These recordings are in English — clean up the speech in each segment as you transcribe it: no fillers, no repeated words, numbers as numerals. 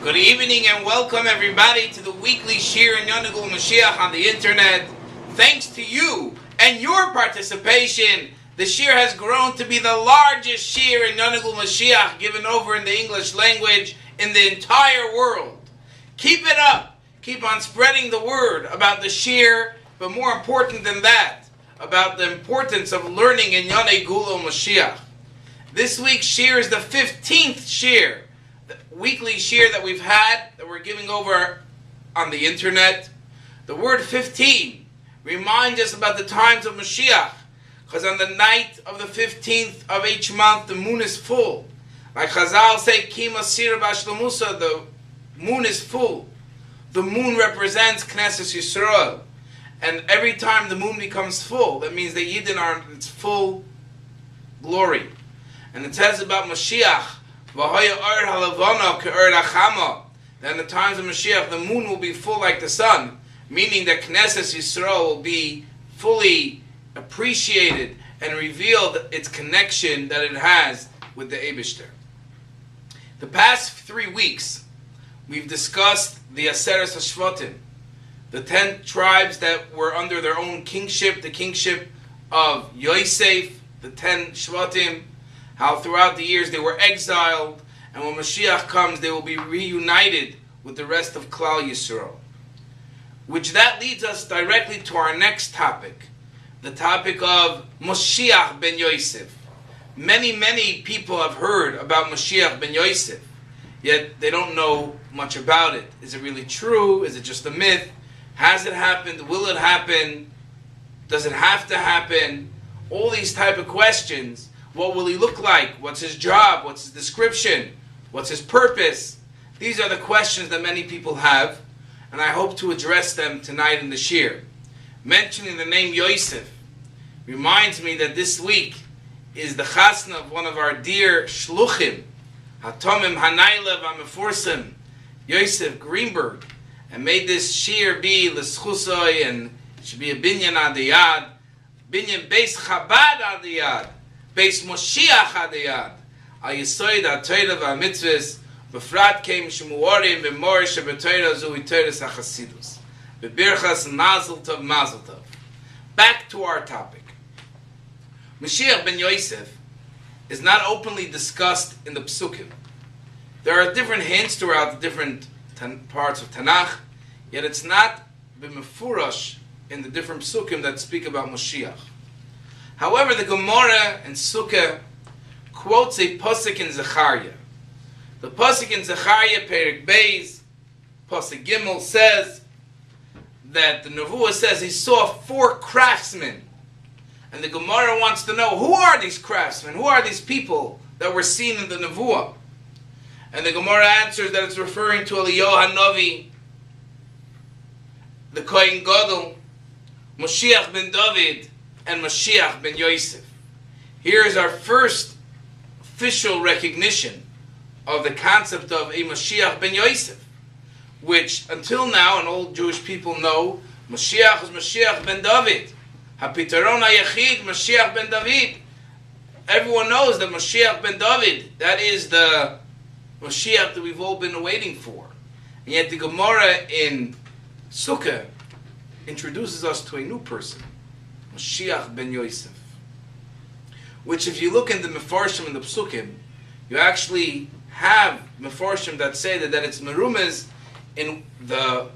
Good evening and welcome everybody to the weekly Shir in Yonagul Mashiach on the internet. Thanks to you and your participation, the Shir has grown to be the largest Shir in Yonagul Mashiach given over in the English language in the entire world. Keep it up. Keep on spreading the word about the Shir, but more important than that, about the importance of learning in Yonagul Mashiach. This week's Shir is the 15th Shir, the weekly Shir that we've had, that we're giving over on the internet. The word 15 reminds us about the times of Mashiach, because on the night of the 15th of each month, the moon is full. Like Chazal say, Ki Masir Bashlomusa, the moon is full. The moon represents Knesset Yisrael. And every time the moon becomes full, that means the Yidden are in its full glory. And it says about Mashiach, that in the times of Mashiach, the moon will be full like the sun, meaning that Knesset Yisrael will be fully appreciated and revealed its connection that it has with the Eibishter. The past 3 weeks, we've discussed the Aseres HaShvatim, the 10 tribes that were under their own kingship, the kingship of Yosef, the 10 Shvatim, how throughout the years they were exiled, and when Mashiach comes, they will be reunited with the rest of Klal Yisrael. Which that leads us directly to our next topic, the topic of Moshiach Ben Yosef. Many people have heard about Moshiach Ben Yosef, yet they don't know much about it. Is it really true? Is it just a myth? Has it happened? Will it happen? Does it have to happen? All these type of questions. What will he look like? What's his job? What's his description? What's his purpose? These are the questions that many people have, and I hope to address them tonight in the Shir. Mentioning the name Yosef reminds me that this week is the chasna of one of our dear shluchim, Hatomim Hanaylev Amefursim, Yosef Greenberg, and made this Shir be l'schusoy, and it should be a binyan adiyad, binyan beis Chabad adiyad, beis Moshiach adiyad, al yisoid ha'torah v'ha'mitzvos, b'frat keim shmuarim v'morish ha'b'torah zui torahs ha'chasidus, b'birchas mazel tov mazel tov. Back to our topic. Mashiach Ben Yosef is not openly discussed in the Psukim. There are different hints throughout the different parts of Tanakh, yet it's not b'mefurash in the different Psukim that speak about Mashiach. However, the Gemara and Sukkah quotes a pasuk in Zechariah. The pasuk in Zechariah, Perek Beis, pasuk Gimel, says that the Nevuah says he saw 4 craftsmen. And the Gemara wants to know, who are these craftsmen? Who are these people that were seen in the Nevuah? And the Gemara answers that it's referring to Eliyahu HaNavi, the Kohen Gadol, Moshiach ben David, and Mashiach ben Yosef. Here is our first official recognition of the concept of a Mashiach ben Yosef, which until now, and all Jewish people know, Mashiach is Mashiach ben David. HaPitaron HaYachid, Mashiach ben David. Everyone knows that Mashiach ben David, that is the Mashiach that we've all been waiting for. And yet the Gemara in Sukkah introduces us to a new person, Mashiach ben Yosef. Which if you look in the Mefarshim and the Psukim, you actually have Mefarshim that say that it's merumez in the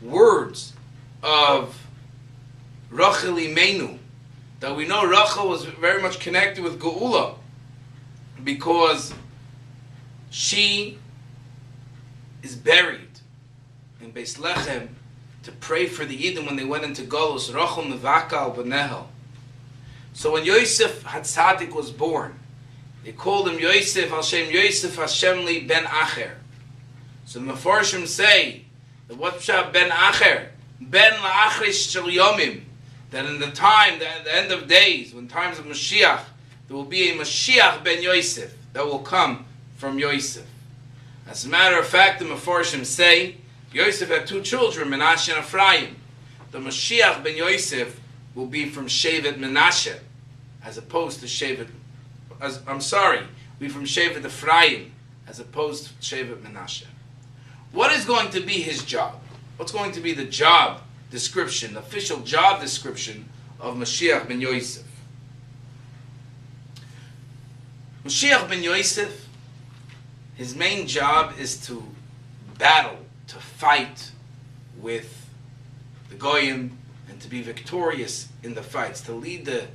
words of Rachel Imenu. That we know Rachel was very much connected with Geula, because she is buried in Beis Lechem to pray for the Yidden when they went into Golus, Rachel Mevakal B'Nehel. So when Yosef HaTzadik was born, they called him Yosef Hashem Yosef Hashem Li Ben Acher. So the Mefarshim say that what's Ben Acher? Ben La'achrish Shel Yomim. That in the time, the end of days, when times of Mashiach, there will be a Mashiach Ben Yosef that will come from Yosef. As a matter of fact, the Mefarshim say Yosef had 2 children, Menashe and Ephraim. The Mashiach Ben Yosef will be from Shevet Menashe, as opposed to Shevet. Be from Shevet Ephraim, as opposed to Shevet Menashe. What is going to be his job? What's going to be the job description, the official job description of Mashiach Ben Yosef? Mashiach Ben Yosef, his main job is to battle, to fight with the Goyim, and to be victorious in the fights, to lead the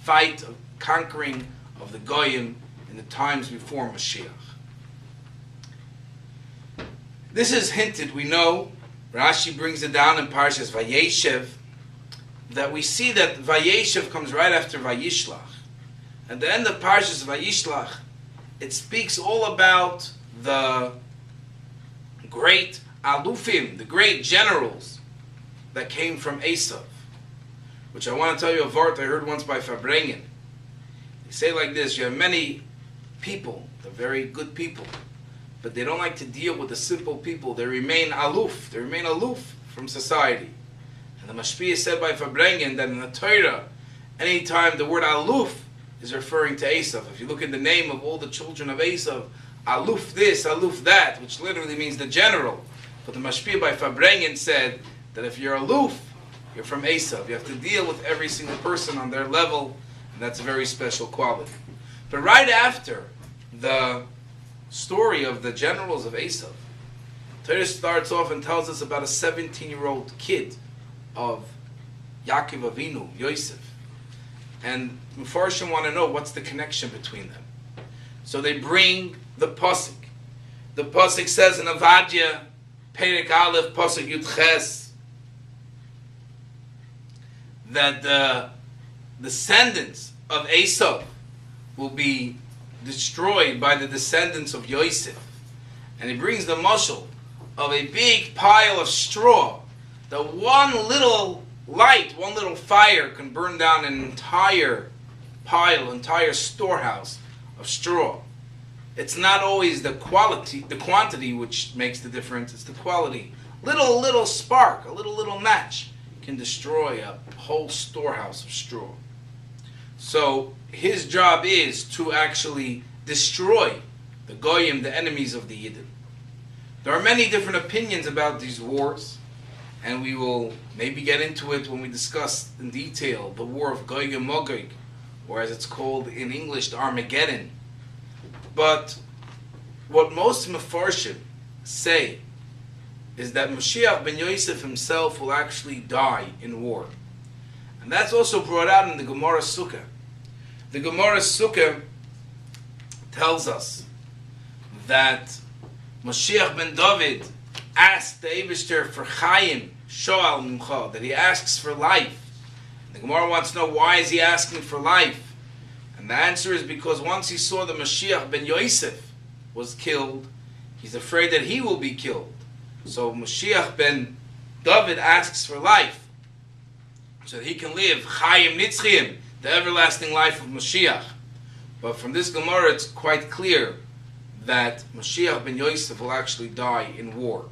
fight of conquering of the Goyim in the times before Mashiach. This is hinted, we know, Rashi brings it down in Parshas Vayeshev, that we see that Vayeshev comes right after Vayishlach. At the end of Parshas Vayishlach, it speaks all about the great alufim, the great generals that came from Esav, which I want to tell you a vart I heard once by Fabrengen. They say like this: you have many people, they're very good people, but they don't like to deal with the simple people. They remain aloof. They remain aloof from society. And the Mashpia said by Fabrengen that in the Torah, anytime the word aloof is referring to Esav, if you look at the name of all the children of Esav, aloof this, aloof that, which literally means the general. But the Mashpia by Fabrengen said that if you're aloof, you're from Esav. You have to deal with every single person on their level, and that's a very special quality. But right after the story of the generals of Esav, Torah starts off and tells us about a 17-year-old kid of Yaakov Avinu, Yosef. And Mefarshim want to know what's the connection between them. So they bring the Pasuk. The Pasuk says in Avadya, Perek Aleph, Pasuk Yud Ches, that the descendants of Esav will be destroyed by the descendants of Yosef. And he brings the mashal of a big pile of straw, that one little light, one little fire can burn down an entire pile, entire storehouse of straw. It's not always the quantity which makes the difference, it's the quality. Little spark, a little match can destroy a whole storehouse of straw. So his job is to actually destroy the Goyim, the enemies of the Yidden. There are many different opinions about these wars, and we will maybe get into it when we discuss in detail the war of Gog and Magog, or as it's called in English, the Armageddon. But what most Mefarshim say is that Moshiach Ben Yosef himself will actually die in war. And that's also brought out in the Gemara Sukkah. The Gemara Sukkah tells us that Moshiach ben David asked the Eibishter for Chaim, Shoal Mimcha, that he asks for life. The Gemara wants to know, why is he asking for life? And the answer is because once he saw that Mashiach ben Yosef was killed, he's afraid that he will be killed. So Mashiach ben David asks for life, so that he can live Chaim Nitzchim, the everlasting life of Mashiach. But from this Gemara it's quite clear that Mashiach ben Yosef will actually die in war.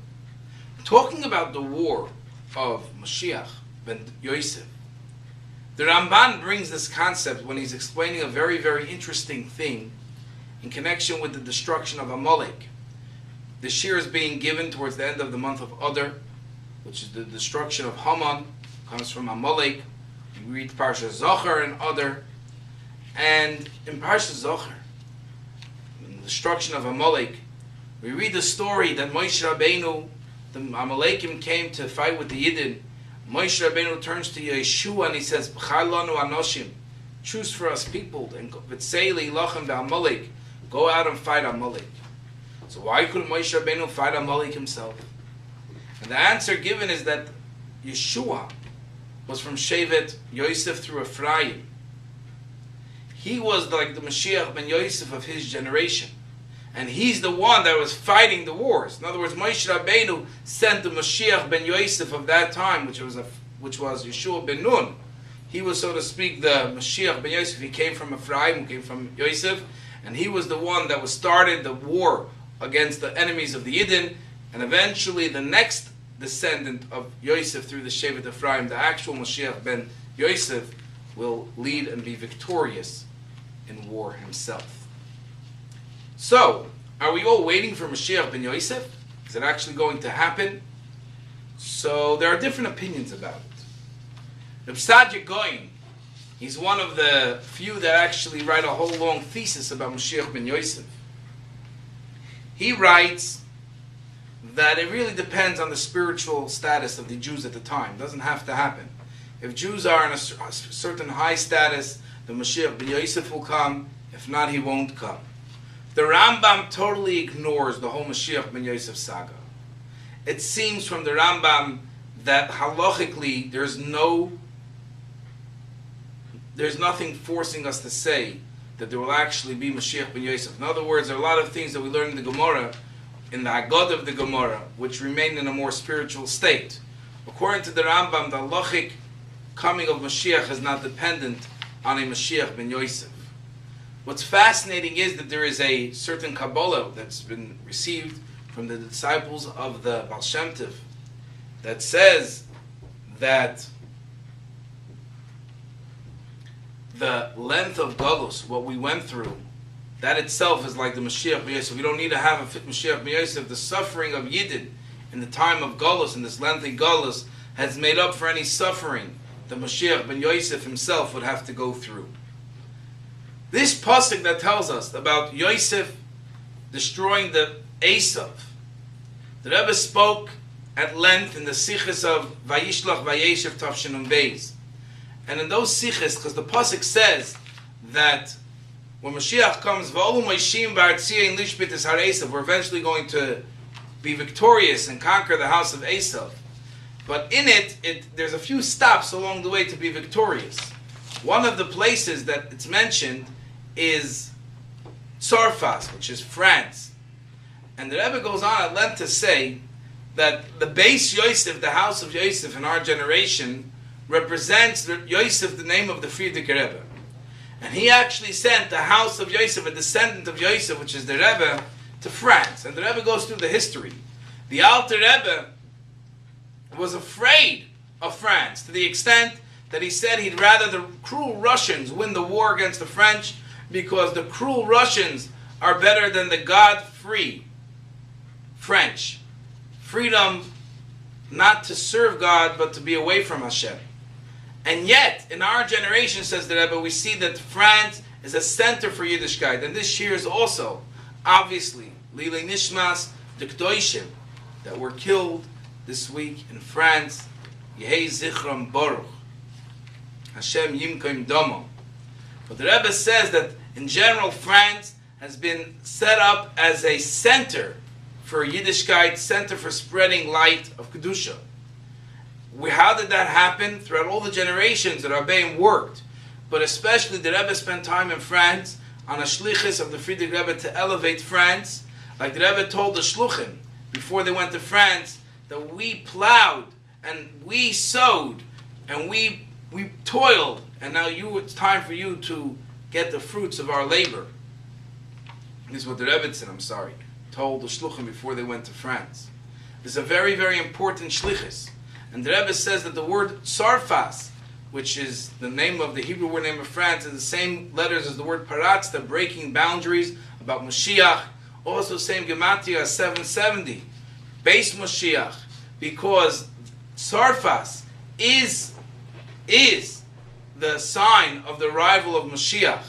Talking about the war of Mashiach ben Yosef, the Ramban brings this concept when he's explaining a very, very interesting thing in connection with the destruction of Amalek. The shir is being given towards the end of the month of Adar, which is the destruction of Haman, comes from Amalek. We read Parsha Zohar and Adar, and in Parsha Zohar, in the destruction of Amalek, we read the story that Moshe Rabbeinu, the Amalekim came to fight with the Yidden. Moshe Rabbeinu turns to Yeshua and he says, "B'char lanu anoshim, choose for us people, and v'tzei leilachem v'Amalek, go out and fight Amalek." So why couldn't Moshe Rabbeinu fight Amalek himself? And the answer given is that Yeshua was from Shevet Yosef through Ephraim. He was like the Mashiach ben Yosef of his generation. And he's the one that was fighting the wars. In other words, Moshe Rabbeinu sent the Mashiach ben Yosef of that time, which was Yeshua ben Nun. He was, so to speak, the Mashiach ben Yosef. He came from Ephraim, who came from Yosef, and he was the one that was started the war against the enemies of the Yidden, and eventually the next descendant of Yosef through the Shevet Ephraim, the actual Mashiach ben Yosef, will lead and be victorious in war himself. So, are we all waiting for Mashiach ben Yosef? Is it actually going to happen? So there are different opinions about it. Reb Sadia Goyen, he's one of the few that actually write a whole long thesis about Moshiach Ben Yosef. He writes that it really depends on the spiritual status of the Jews at the time. It doesn't have to happen. If Jews are in a certain high status, the Moshiach Ben Yosef will come. If not, he won't come. The Rambam totally ignores the whole Moshiach Ben Yosef saga. It seems from the Rambam that halachically there's nothing forcing us to say that there will actually be Mashiach Ben Yosef. In other words, there are a lot of things that we learn in the Gemara, in the Agod of the Gemara, which remain in a more spiritual state. According to the Rambam, the halachic coming of Mashiach is not dependent on a Mashiach Ben Yosef. What's fascinating is that there is a certain Kabbalah that's been received from the disciples of the Baal Shem Tov that says that the length of Galus, what we went through, that itself is like the Mashiach Ben Yosef. We don't need to have a Mashiach Ben Yosef. The suffering of Yidden in the time of Galus, in this lengthy Galus, has made up for any suffering the Mashiach Ben Yosef himself would have to go through. This pasuk that tells us about Yosef destroying the Esav, the Rebbe spoke at length in the Sichos of Vayishlach Vayeshev Tavshin Beis. And in those Sichos, because the pasuk says that when Mashiach comes, V'olu Moishim Ba'artziyah in Lishbit is Har Esav, we're eventually going to be victorious and conquer the house of Esav. But in it, there's a few stops along the way to be victorious. One of the places that it's mentioned is Tsarfas, which is France. And the Rebbe goes on at length to say that the base Yosef, the house of Yosef in our generation, represents Yosef, the name of the Frierdiker Rebbe. And he actually sent the house of Yosef, a descendant of Yosef, which is the Rebbe, to France. And the Rebbe goes through the history. The Alter Rebbe was afraid of France to the extent that he said he'd rather the cruel Russians win the war against the French, because the cruel Russians are better than the God-free French. Freedom not to serve God, but to be away from Hashem. And yet, in our generation, says the Rebbe, we see that France is a center for Yiddishkeit. And this year is also, obviously, Lilei Nishmas, the K'doshim, that were killed this week in France. Yehei Zichram Baruch. Hashem Yimkoim Domo. But the Rebbe says that in general, France has been set up as a center for Yiddishkeit, center for spreading light of Kedusha. How did that happen? Throughout all the generations that Rabbi worked. But especially the Rebbe spent time in France on a shlichus of the Frierdiker Rebbe to elevate France. Like the Rebbe told the shluchim before they went to France that we plowed and we sowed and we toiled, and now it's time for you to get the fruits of our labor. This is what the Rebbetzin, told the shluchim before they went to France. This is a very, very important shlichus. And the Rebbe says that the word Tsarfas, which is the name of the Hebrew word name of France, is the same letters as the word Paratz, the breaking boundaries, about Moshiach, also same Gematria 770, base Moshiach, because Tsarfas is the sign of the arrival of Mashiach,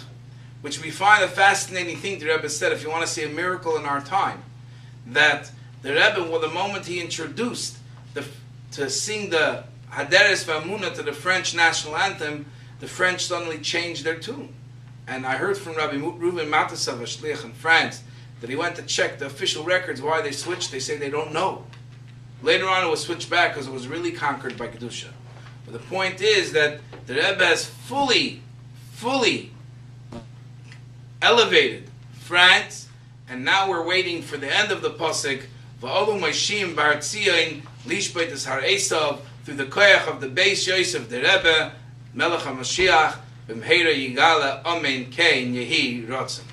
which we find a fascinating thing. The Rebbe said, if you want to see a miracle in our time, that the Rebbe, well, the moment he introduced to sing the Haderes V'Amuna to the French national anthem, the French suddenly changed their tune. And I heard from Rabbi Reuven Matasav, a shliach in France, that he went to check the official records why they switched. They say they don't know. Later on it was switched back because it was really conquered by Kedusha. But the point is that the Rebbe has fully elevated France, and now we're waiting for the end of the pasuk, V'olu Moishim Ba'artziyah Lishbeit es Har Esav, through the koyach of the base Yosef, the Rebbe, Melech HaMashiach, B'mheira Yigala, Amen, Kein, Yehi, Ratzon.